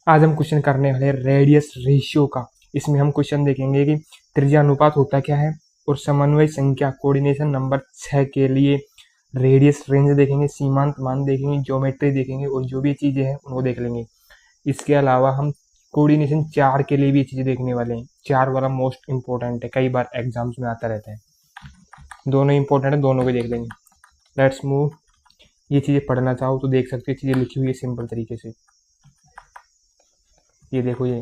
आज हम क्वेश्चन करने वाले रेडियस रेशियो का। इसमें हम क्वेश्चन देखेंगे कि त्रिज्या अनुपात होता क्या है और समन्वय संख्या कोऑर्डिनेशन नंबर 6 के लिए रेडियस रेंज देखेंगे, सीमांत मान देखेंगे, ज्योमेट्री देखेंगे और जो भी चीजें हैं उनको देख लेंगे। इसके अलावा हम कोऑर्डिनेशन 4 के लिए भी चीजें देखने वाले हैं। 4 वाला मोस्ट इंपॉर्टेंट है, कई बार एग्जाम्स में आता रहता है। दोनों इंपॉर्टेंट है, दोनों को देख लेंगे। Let's move. ये चीजें पढ़ना चाहो तो देख सकते हो, चीजें लिखी हुई है सिंपल तरीके से। ये देखो, ये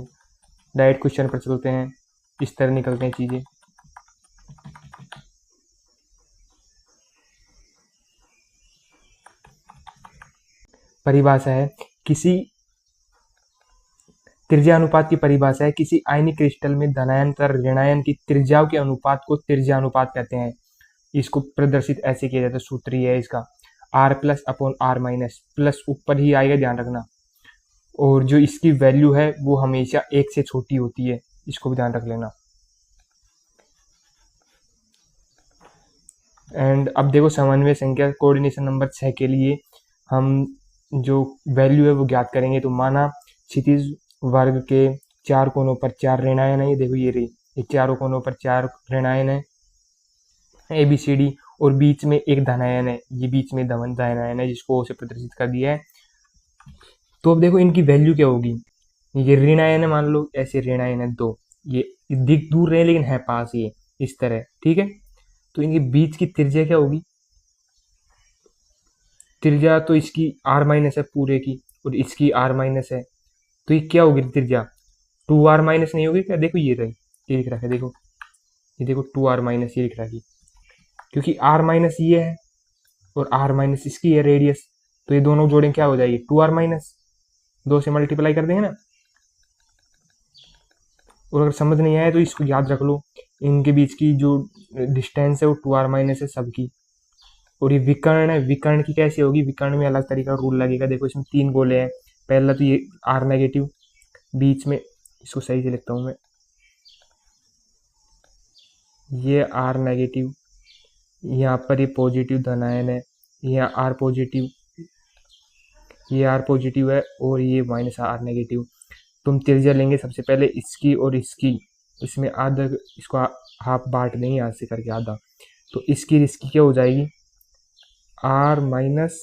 डायरेक्ट क्वेश्चन पर चलते हैं, इस तरह निकलते हैं चीजें। परिभाषा है किसी त्रिज्या अनुपात की परिभाषा है किसी आयनिक क्रिस्टल में धनायन तथा ऋणायन की त्रिज्याओं के अनुपात को त्रिज्या अनुपात कहते हैं। इसको प्रदर्शित ऐसे किया जाता है, सूत्र ही है इसका, R plus upon R minus, plus ऊपर ही आएगा, ध्यान रखना। और जो इसकी वैल्यू है वो हमेशा 1 से छोटी होती है, इसको भी ध्यान रख लेना। एंड अब देखो, समन्वय संख्या कोऑर्डिनेशन नंबर 6 के लिए हम जो वैल्यू है वो ज्ञात करेंगे। तो माना क्षितिज वर्ग के 4 कोनों पर 4 ऋणायन है, ये देखो ये रही, ये चारों कोनों पर 4 ऋणायन है ABCD, और बीच में एक धनायन है, ये बीच में धनायन है जिसको O से प्रदर्शित कर दिया है। तो अब देखो इनकी वैल्यू क्या होगी। ये ऋणायन है, मान लो ऐसे ऋणायन है 2, ये दिख दूर रहे लेकिन है पास, ये इस तरह, ठीक है। तो इनके बीच की त्रिज्या क्या होगी, त्रिज्या तो इसकी R माइनस है पूरे की, और इसकी R माइनस है, तो ये क्या होगी त्रिज्या, 2R माइनस नहीं होगी क्या। देखो ये रही, ये लिख रखा है, देखो ये देखो 2R माइनस ये लिख रखी, क्योंकि R माइनस ये है और R माइनस इसकी है रेडियस, तो ये दोनों जोड़ें क्या हो जाएगी, 2R माइनस, 2 से मल्टीप्लाई कर देंगे ना। और अगर समझ नहीं आया तो इसको याद रख लो, इनके बीच की जो डिस्टेंस है वो 2R माइनस है सबकी। और ये विकर्ण है, विकर्ण की कैसे होगी, विकर्ण में अलग तरीका रूल लगेगा। देखो इसमें 3 गोले हैं, पहला तो ये R नेगेटिव, बीच में इसको सही से लिखता हूं मैं, ये R नेगेटिव, यहाँ पर ये पॉजिटिव धनायन है, यहाँ R पॉजिटिव, ये R पॉजिटिव है, और ये माइनस R नेगेटिव। तुम त्रिज्या लेंगे सबसे पहले इसकी और इसकी, इसमें आधा, इसको हाफ बांट देंगे यहाँ से करके आधा, तो इसकी इसकी क्या हो जाएगी, R minus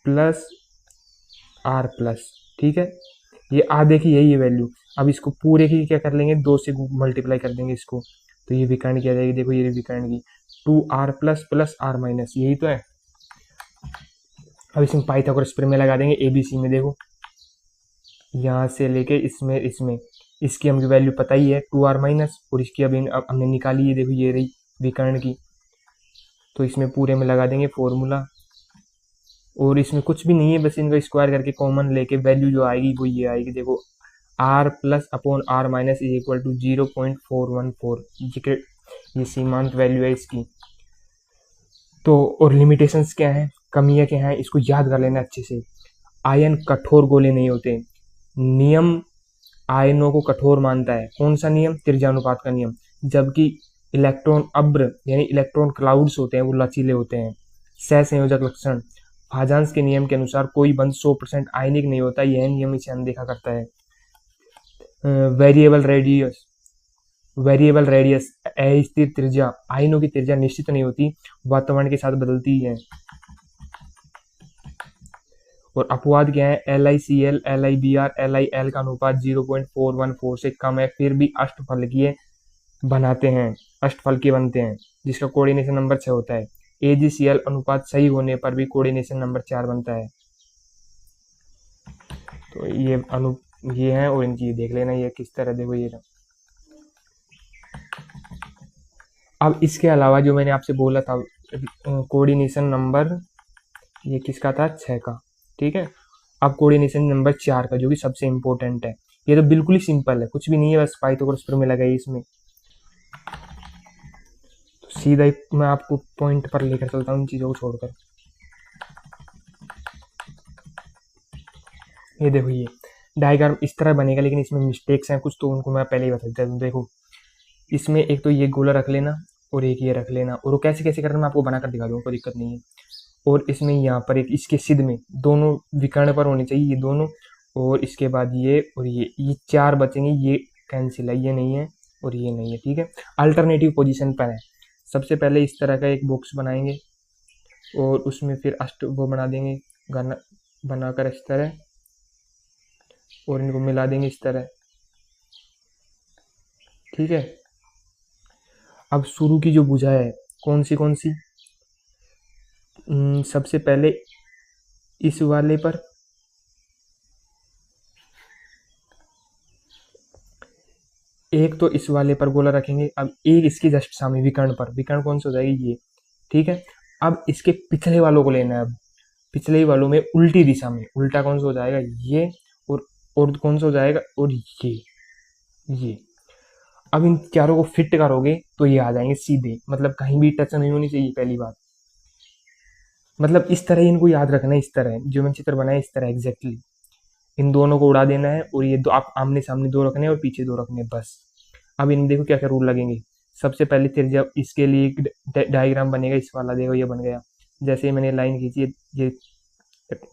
plus R plus, ठीक है। ये आधे की यही है वैल्यू। अब इसको पूरे की क्या कर लेंगे, 2 से मल्टीप्लाई कर देंगे इसको, तो ये विकर्ण की आ जाएगी। देखो ये विकर्ण की 2R plus plus R minus, यही तो है। अब इसमें पाइथागोरस प्रमेय लगा देंगे ABC में। देखो यहाँ से लेके इसमें इसमें इसकी हमको वैल्यू पता ही है 2R माइनस, और इसकी अब हमने निकाली है, देखो ये रही विकर्ण की, तो इसमें पूरे में लगा देंगे फॉर्मूला। और इसमें कुछ भी नहीं है, बस इनका स्क्वायर करके कॉमन लेके वैल्यू जो आएगी वो ये आएगी। देखो R plus upon R minus is equal to 0.414, ये सीमांत वैल्यू है इसकी। तो और लिमिटेशंस क्या है, कमियां क्या है, इसको याद कर लेना अच्छे से। आयन कठोर गोले नहीं होते, नियम आयनों को कठोर मानता है। कौन सा नियम, त्रिज्यानुपात का नियम। जबकि इलेक्ट्रॉन अब्र यानी इलेक्ट्रॉन क्लाउड्स होते हैं वो लचीले होते हैं। सहसंयोजक लक्षण, फाजांस के नियम के अनुसार कोई बंध 100% आयनिक नहीं होता, यह नियम इसे अनदेखा करता है। वेरिएबल रेडियस, वेरिएबल रेडियस अस्थिर त्रिज्या, आयनों की त्रिज्या निश्चित नहीं होती, वातावरण के साथ बदलती है। और अपवाद क्या है, LiCl, LiBr, LiL का अनुपात 0.414 से कम है, फिर भी अष्टफलकीय बनाते हैं, अष्टफलकीय बनते हैं, जिसका कोऑर्डिनेशन नंबर 6 होता है। AgCl अनुपात सही होने पर भी कोऑर्डिनेशन नंबर 4 बनता है। तो ये है, और इनकी देख लेना ये किस तरह, देखो ये। अब इसके अलावा जो मैंने आपसे बोला था कोऑर्डिनेशन नंबर, ये किसका था, 6 का, ठीक है। अब कोऑर्डिनेशन नंबर 4 का, जो कि सबसे इंपॉर्टेंट है। ये तो बिल्कुल ही सिंपल है, कुछ भी नहीं है, बस पाइथागोरस प्रमेय लगाइए इसमें। तो सीधा ही मैं आपको पॉइंट पर लेकर चलता हूँ इन चीजों को छोड़कर। ये देखो, ये डायग्राम इस तरह बनेगा, लेकिन इसमें मिस्टेक्स हैं कुछ, तो उनको मैं पहले ही बता देता हूँ। देखो इसमें एक तो ये गोला रख लेना और एक ये रख लेना, और वो कैसे कैसे करना मैं आपको बनाकर दिखा दूंगा, कोई दिक्कत नहीं है। और इसमें यहाँ पर एक इसके सिद्ध में दोनों विकर्ण पर होने चाहिए ये दोनों, और इसके बाद ये और ये चार बचेंगे, ये कैंसिल है, ये नहीं है और ये नहीं है, ठीक है। अल्टरनेटिव पोजीशन पर है। सबसे पहले इस तरह का एक बॉक्स बनाएंगे और उसमें फिर अष्ट वो बना देंगे, घन बनाकर इस तरह, और इनको मिला देंगे इस तरह, ठीक है। अब शुरू की जो भुजा है कौन सी, सबसे पहले इस वाले पर, एक तो इस वाले पर गोला रखेंगे। अब एक इसके जस्ट सामने विकर्ण पर, विकर्ण कौन सा हो जाएगी, ये, ठीक है। अब इसके पिछले वालों को लेना है। अब पिछले वालों में उल्टी दिशा में, उल्टा कौन सा हो जाएगा, ये, और कौन सा हो जाएगा, और ये। अब इन चारों को फिट करोगे तो ये आ जाएंगे सीधे, मतलब कहीं भी टच नहीं होनी चाहिए, पहली बात। मतलब इस तरह इनको याद रखना है, इस तरह जो मैं चित्र बनाया इस तरह एग्जैक्टली इन दोनों को उड़ा देना है, और ये दो आप आमने सामने दो रखने हैं और पीछे दो रखने हैं, बस। अब इन देखो क्या क्या रूल लगेंगे। सबसे पहले त्रिज्या, इसके लिए एक डायग्राम बनेगा, इस वाला देखो ये बन गया। जैसे ही मैंने लाइन खींची,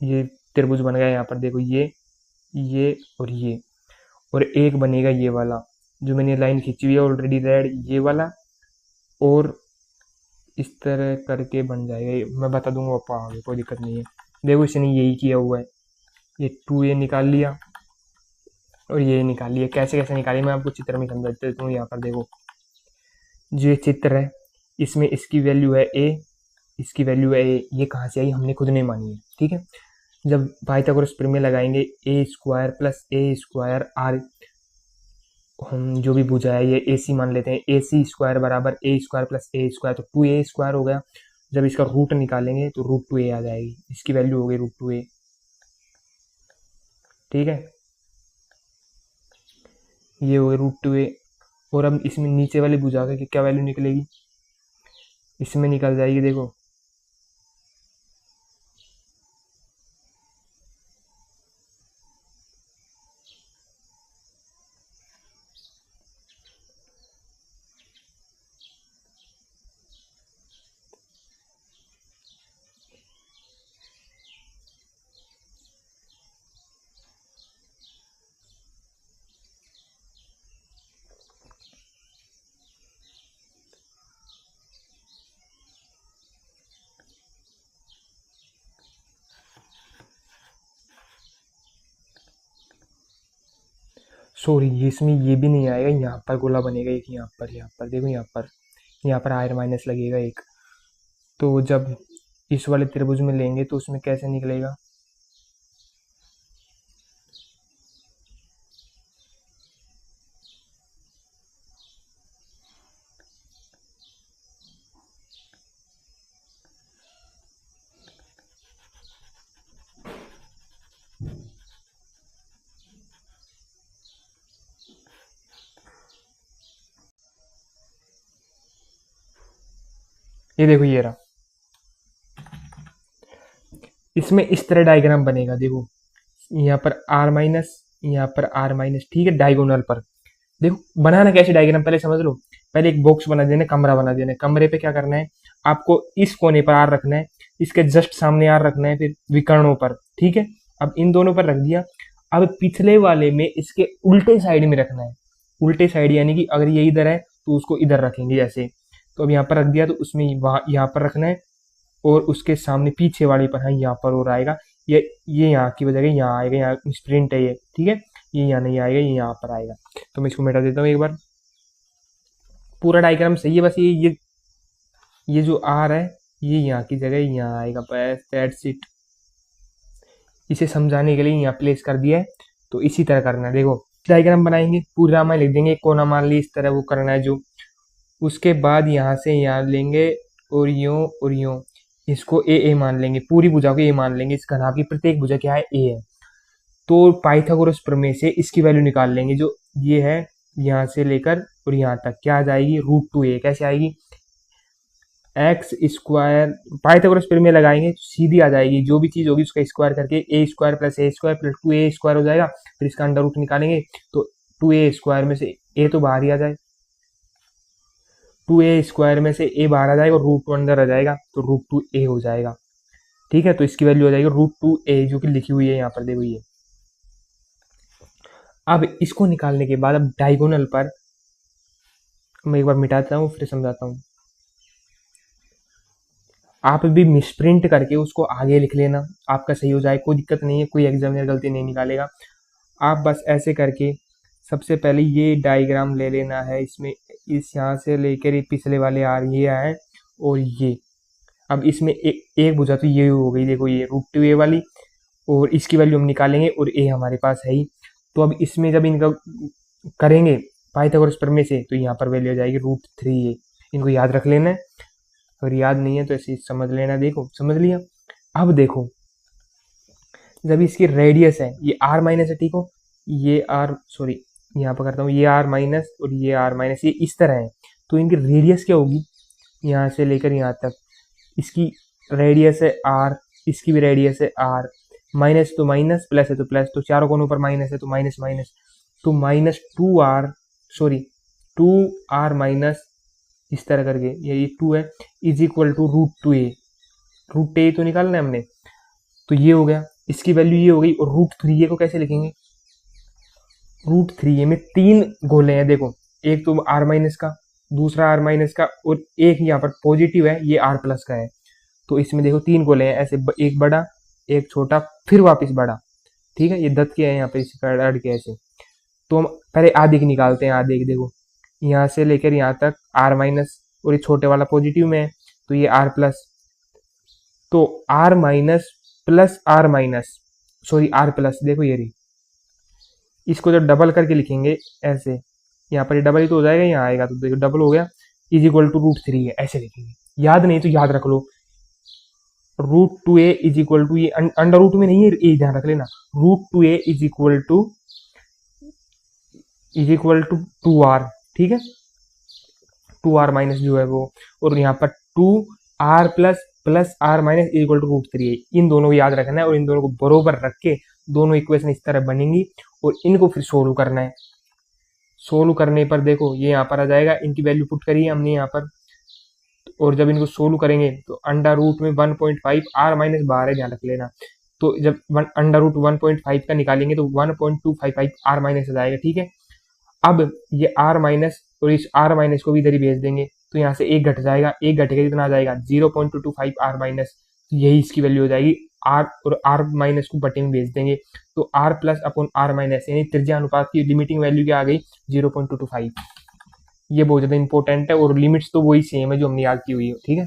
ये त्रिभुज बन गया। यहाँ पर देखो ये और एक बनेगा ये वाला जो मैंने लाइन खींची हुई है ऑलरेडी, रेड, ये वाला, और इस तरह करके बन जाएगा। मैं बता दूंगा पापा आगे, कोई दिक्कत नहीं है। देखो इसने यही किया हुआ है, ये 2a निकाल लिया और ये निकाल लिया। कैसे कैसे निकाली मैं आपको चित्र में समझा देता हूँ। यहाँ पर देखो जो ये चित्र है, इसमें इसकी वैल्यू है a, इसकी वैल्यू है a। ये कहाँ से आई, हमने खुद नहीं मानी है, ठीक है। जब पाइथागोरस प्रमेय लगाएंगे, a square plus a square r, हम जो भी भुजा है ये AC मान लेते हैं, AC स्क्वायर बराबर a square plus a square, तो 2a स्क्वायर हो गया। जब इसका रूट निकालेंगे तो √2a आ जाएगी, इसकी वैल्यू हो गई √2a, ठीक है। ये हो गया √2a। और अब इसमें नीचे वाली भुजा की क्या वैल्यू निकलेगी, इसमें निकल जाएगी, देखो सॉरी, ये इसमें ये भी नहीं आएगा। यहाँ पर गोला बनेगा एक, यहाँ पर देखो, यहाँ पर आयर माइनस लगेगा एक। तो जब इस वाले त्रिभुज में लेंगे तो उसमें कैसे निकलेगा, ये देखो ये रहा। इसमें इस तरह डायग्राम बनेगा, देखो यहाँ पर r माइनस, यहाँ पर r माइनस, ठीक है, डायगोनल पर। देखो बनाना कैसे डायग्राम पहले समझ लो। पहले एक बॉक्स बना देना, कमरा बना देना। कमरे पे क्या करना है, आपको इस कोने पर आर रखना है, इसके जस्ट सामने आर रखना है, फिर विकर्णों पर, ठीक है। अब इन दोनों पर रख दिया। अब पिछले वाले में इसके उल्टे साइड में रखना है। उल्टे साइड यानी कि अगर ये इधर है तो उसको इधर रखेंगे जैसे। तो अब यहाँ पर रख दिया तो उसमें वहां यहाँ पर रखना है, और उसके सामने पीछे वाले पर है, यहाँ पर और आएगा। ये यहाँ की वजह यहाँ आएगा, यहाँ स्प्रिंट है ये, ठीक है। ये यहाँ नहीं आएगा, ये यहाँ पर आएगा। तो मैं इसको मिटा देता हूँ एक बार। पूरा डायग्राम सही है, बस ये जो आर है ये यहाँ की जगह यहाँ आएगा, बस दैट्स इट। इसे समझाने के लिए यहाँ प्लेस कर दिया है। तो इसी तरह करना है। देखो डायग्राम बनाएंगे, पूरा रामायण लिख देंगे, कोना मान ली, इस तरह वो करना है जो। उसके बाद यहाँ से यहाँ लेंगे और यूं इसको ए मान लेंगे, पूरी भुजा को ए मान लेंगे। इस घनाभ की प्रत्येक भुजा क्या है, ए है। तो पाइथागोरस प्रमेय से इसकी वैल्यू निकाल लेंगे, जो ये है, यहाँ से लेकर और यहाँ तक क्या आ जाएगी, √2a। कैसे आएगी, एक्स स्क्वायर, पाइथागोरस प्रमेय लगाएंगे तो सीधी आ जाएगी। जो भी चीज होगी उसका स्क्वायर करके a square plus a square plus 2a square हो जाएगा। फिर इसका अंडर रूट निकालेंगे तो 2a स्क्वायर में से a तो बाहर ही आ जाए, 2a स्क्वायर में से a बाहर आ जाएगा और √2 अंदर आ जाएगा, तो √2a हो जाएगा, ठीक है। तो इसकी वैल्यू हो जाएगी √2a, जो कि लिखी हुई है यहाँ पर, देखो ये अब इसको निकालने के बाद अब डायगोनल पर मैं एक बार मिटाता हूँ फिर समझाता हूँ। आप भी मिसप्रिंट करके उसको आगे लिख लेना, आपका सही हो जाए, कोई दिक्कत नहीं है, कोई एग्जामिनर गलती नहीं निकालेगा। आप बस ऐसे करके सबसे पहले ये डायग्राम ले लेना है, इसमें इस यहाँ से लेकर ये पिछले वाले आर ये आए और ये, अब इसमें एक भुजा तो ये हो गई, देखो ये √2a वाली, और इसकी वैल्यू हम निकालेंगे और a हमारे पास है ही। तो अब इसमें जब इनका करेंगे पाइथागोरस प्रमेय से तो यहाँ पर वैल्यू आ जाएगी √3a। इनको याद रख लेना है, अगर याद नहीं है तो ऐसे समझ लेना। देखो समझ लिया। अब देखो जब इसकी रेडियस है ये r माइनस है, ठीक हो, ये r सॉरी यहाँ पर करता हूँ, ये r माइनस और ये r माइनस, ये इस तरह है, तो इनकी रेडियस क्या होगी यहाँ से लेकर यहाँ तक, इसकी रेडियस है r, इसकी भी रेडियस है r, माइनस तो माइनस, प्लस है तो प्लस, तो चारों कोनों पर माइनस है तो माइनस माइनस, तो -2r सॉरी 2r माइनस इस तरह करके ये 2 है is equal to √2a। √2a तो निकालना है हमने, तो ये हो गया, इसकी वैल्यू ये हो गई। और √3a को कैसे लिखेंगे, √3a में 3 गोले हैं, देखो एक तो r माइनस का, दूसरा r माइनस का, और एक यहाँ पर पॉजिटिव है ये r प्लस का है। तो इसमें देखो 3 गोले हैं ऐसे, एक बड़ा एक छोटा फिर वापस बड़ा, ठीक है, ये दत्त के हैं यहाँ पे इसका अड़ के ऐसे। तो हम पहले आधे की निकालते हैं, आधे की देखो यहाँ से लेकर यहाँ तक r माइनस, और ये छोटे वाला पॉजिटिव में है तो ये r प्लस, तो r minus plus r minus sorry r plus, देखो ये रही, इसको जब डबल करके लिखेंगे ऐसे, यहाँ पर ये डबल ही तो हो जाएगा, यहाँ आएगा तो देखो डबल हो गया, इज इक्वल टू √3 है, ऐसे लिखेंगे। याद नहीं तो याद रख लो, √2a इज इक्वल टू, ये अंडर रूट में नहीं है, ये ध्यान रख लेना, √2a is equal to 2r, ठीक है, 2r माइनस जो है वो, और यहाँ पर 2r plus r minus equal to √3a। इन दोनों को याद रखना है और इन दोनों को बरोबर रख के दोनों इक्वेशन इस तरह बनेंगी और इनको फिर सोल्व करना है। सोल्व करने पर देखो ये यहाँ पर आ जाएगा, इनकी वैल्यू पुट करी है हमने यहाँ पर, और जब इनको सोल्व करेंगे तो अंडर रूट में 1.5 r माइनस बाहर है, ध्यान रख लेना। तो जब अंडर रूट 1.5 का निकालेंगे तो 1.255 r माइनस आ जाएगा, ठीक है। अब ये r माइनस और इस r माइनस को भी इधर ही भेज देंगे, तो यहाँ से एक घट जाएगा, एक घटेगा कितना आ जाएगा 0.225 r माइनस, यही इसकी वैल्यू हो जाएगी। r और r माइनस को बटे में भेज देंगे तो r plus upon r minus, यानी त्रिज्या अनुपात की लिमिटिंग वैल्यू क्या आ गई 0.225। ये बहुत ज्यादा इंपॉर्टेंट है और लिमिट्स तो वही सेम है जो हमने याद की हुई है, ठीक है।